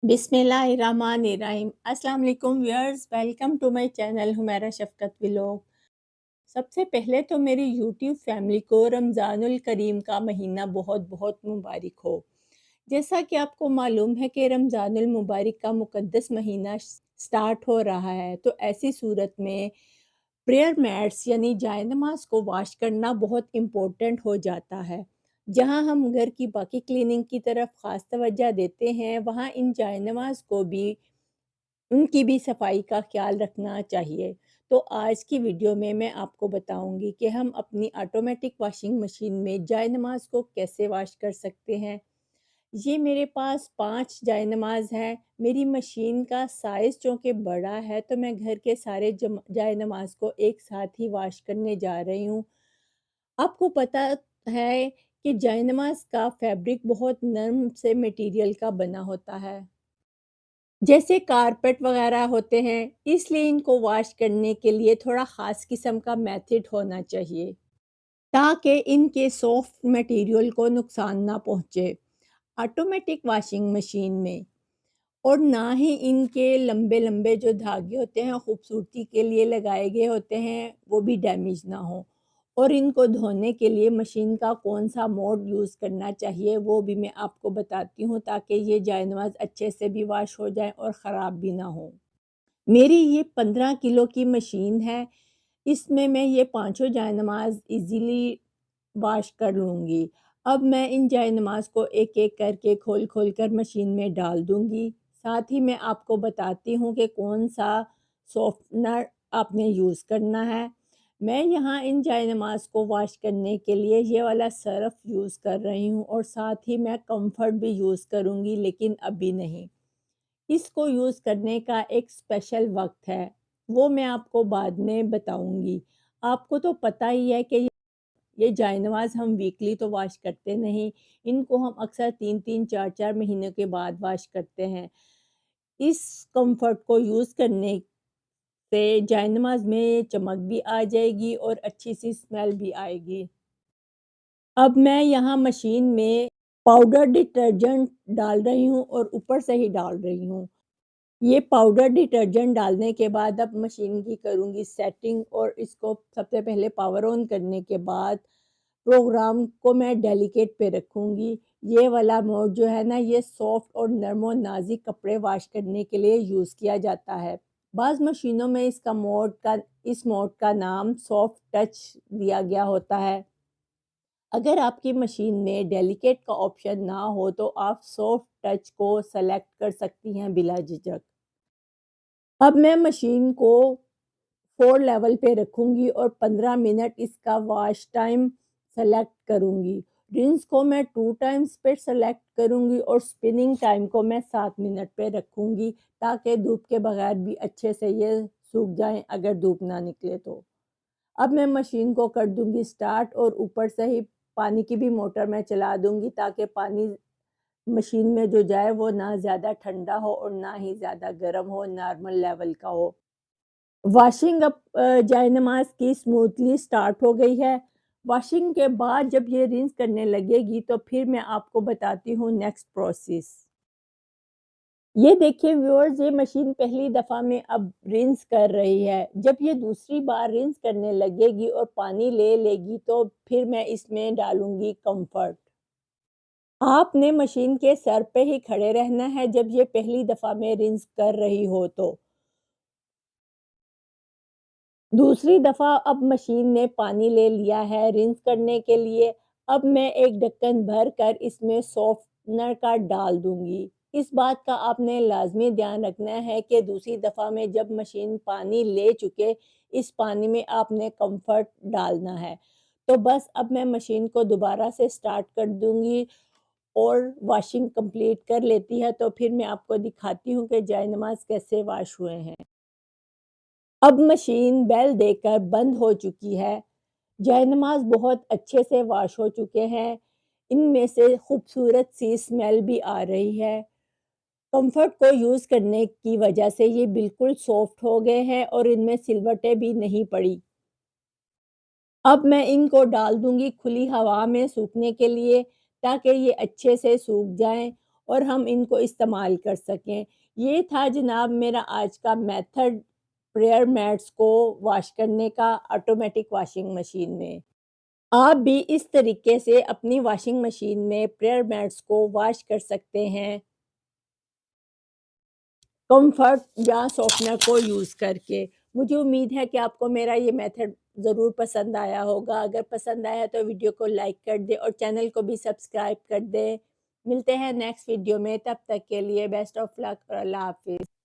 बिस्मिल्लाहिर्रहमानिर्रहीम। अस्सलाम वालेकुम viewers, welcome to my channel Humaira Shafqat vlog. सबसे पहले तो मेरी यूट्यूब फैमिली को रमज़ानुल करीम का महीना बहुत बहुत मुबारक हो। जैसा कि आपको मालूम है कि रमज़ानुल मुबारक का मुक़द्दस महीना स्टार्ट हो रहा है, तो ऐसी सूरत में प्रेयर मैट्स यानी जाए नमाज को वॉश करना बहुत इम्पोर्टेंट हो जाता है। जहाँ हम घर की बाकी क्लीनिंग की तरफ ख़ास तवज्जो देते हैं, वहाँ इन जाए नमाज को भी उनकी भी सफाई का ख्याल रखना चाहिए। तो आज की वीडियो में मैं आपको बताऊंगी कि हम अपनी ऑटोमेटिक वॉशिंग मशीन में जाए नमाज को कैसे वॉश कर सकते हैं। ये मेरे पास 5 जायनमाज़ हैं। मेरी मशीन का साइज़ चूँकि बड़ा है, तो मैं घर के सारे जायनमाज़ को एक साथ ही वॉश करने जा रही हूँ। आपको पता है कि जायनमाज़ का फैब्रिक बहुत नर्म से मटेरियल का बना होता है, जैसे कारपेट वगैरह होते हैं, इसलिए इनको वॉश करने के लिए थोड़ा ख़ास किस्म का मेथड होना चाहिए, ताकि इनके सॉफ्ट मटेरियल को नुकसान ना पहुँचे। ऑटोमेटिक वॉशिंग मशीन में और ना ही इनके लंबे-लंबे जो धागे होते हैं खूबसूरती के लिए लगाए गए होते हैं, वो भी डैमेज ना हो। और इनको धोने के लिए मशीन का कौन-सा मोड यूज़ करना चाहिए, वो भी मैं आपको बताती हूँ, ताकि ये जायनवाज़ अच्छे से भी वॉश हो जाएँ और ख़राब भी ना हो। मेरी ये 15 किलो की मशीन है, इसमें मैं ये पाँचों जायनमाज़ इज़ीली वॉश कर लूँगी। अब मैं इन जायनमाज़ को एक-एक करके खोल-खोल कर मशीन में डाल दूँगी। साथ ही मैं आपको बताती हूँ कि कौन-सा सॉफ्टनर आपने यूज़ करना है। मैं यहाँ इन जायनमाज़ को वॉश करने के लिए ये वाला सर्फ़ यूज़ कर रही हूँ और साथ ही मैं कम्फ़र्ट भी यूज़ करूँगी, लेकिन अभी नहीं। इसको यूज़ करने का एक स्पेशल वक़्त है, वो मैं आपको बाद में बताऊँगी। आपको तो पता ही है कि ये जायनवाज़ हम वीकली तो वॉश करते नहीं, इनको हम अक्सर 3-3 4-4 महीनों के बाद वॉश करते हैं। इस कम्फर्ट को यूज़ करने से जायनमाज़ में चमक भी आ जाएगी और अच्छी-सी स्मेल भी आएगी। अब मैं यहाँ मशीन में पाउडर डिटर्जेंट डाल रही हूँ और ऊपर से ही डाल रही हूँ। ये पाउडर डिटर्जेंट डालने के बाद अब मशीन की करूँगी सेटिंग और इसको सबसे पहले पावर ऑन करने के बाद प्रोग्राम को मैं डेलिकेट पे रखूँगी। ये वाला मोड जो है ना, ये सॉफ्ट और नर्म और नाज़ुक कपड़े वॉश करने के लिए यूज़ किया जाता है। बाज़ मशीनों में इस मोड का नाम सॉफ्ट टच दिया गया होता है। अगर आपकी मशीन में डेलिकेट का ऑप्शन ना हो, तो आप सॉफ्ट टच को सेलेक्ट कर सकती हैं बिला झिझक। अब मैं मशीन को 4 लेवल पे रखूँगी और 15 मिनट इसका वॉश टाइम सेलेक्ट करूँगी। रिंस को मैं 2 टाइम्स पे सेलेक्ट करूँगी और स्पिनिंग टाइम को मैं 7 मिनट पे रखूँगी, ताकि धूप के बगैर भी अच्छे से ये सूख जाएँ अगर धूप ना निकले तो। अब मैं मशीन को कर दूँगी स्टार्ट और ऊपर से ही पानी की भी मोटर मैं चला दूँगी, ताकि पानी मशीन में जो जाए वो ना ज़्यादा ठंडा हो और ना ही ज़्यादा गर्म हो, नॉर्मल लेवल का हो। वॉशिंग अब जायनमाज़ की स्मूथली स्टार्ट हो गई है। वॉशिंग के बाद जब ये रिंस करने लगेगी, तो फिर मैं आपको बताती हूँ नेक्स्ट प्रोसेस। ये देखिए व्यूअर्स, ये मशीन पहली दफ़ा में अब रिंस कर रही है। जब ये दूसरी बार रिंस करने लगेगी और पानी ले लेगी, तो फिर मैं इसमें डालूँगी कम्फर्ट। आपने मशीन के सर पे ही खड़े रहना है जब ये पहली दफ़ा में रिंस कर रही हो तो। दूसरी दफ़ा अब मशीन ने पानी ले लिया है रिंस करने के लिए। अब मैं एक ढक्कन भर कर इसमें सॉफ्टनर का डाल दूँगी। इस बात का आपने लाज़मी ध्यान रखना है कि दूसरी दफ़ा में जब मशीन पानी ले चुके, इस पानी में आपने कम्फर्ट डालना है। तो बस अब मैं मशीन को दोबारा से स्टार्ट कर दूँगी और वॉशिंग कंप्लीट कर लेती है, तो फिर मैं आपको दिखाती हूँ कि जायनमाज़ कैसे वॉश हुए हैं। अब मशीन बेल देकर बंद हो चुकी है। जयनमाज़ बहुत अच्छे से वॉश हो चुके हैं। इनमें से खूबसूरत सी स्मेल भी आ रही है। कंफर्ट को यूज़ करने की वजह से ये बिल्कुल सॉफ्ट हो गए हैं और इनमें सिलवटें भी नहीं पड़ी। अब मैं इनको डाल दूँगी खुली हवा में सूखने के लिए, ताकि ये अच्छे से सूख जाएँ اور ہم ان کو استعمال کر سکیں۔ یہ تھا جناب میرا آج کا میتھڈ پریئر میٹس کو واش کرنے کا آٹومیٹک واشنگ مشین میں۔ آپ بھی اس طریقے سے اپنی واشنگ مشین میں پریئر میٹس کو واش کر سکتے ہیں کمفرٹ یا سافٹنر کو یوز کر کے۔ مجھے امید ہے کہ آپ کو میرا یہ میتھڈ ضرور پسند آیا ہوگا۔ اگر پسند آیا تو ویڈیو کو لائک کر دیں اور چینل کو بھی سبسکرائب کر دیں۔ ملتے ہیں نیکسٹ ویڈیو میں، تب تک کے لیے بیسٹ آف لک اور اللہ حافظ۔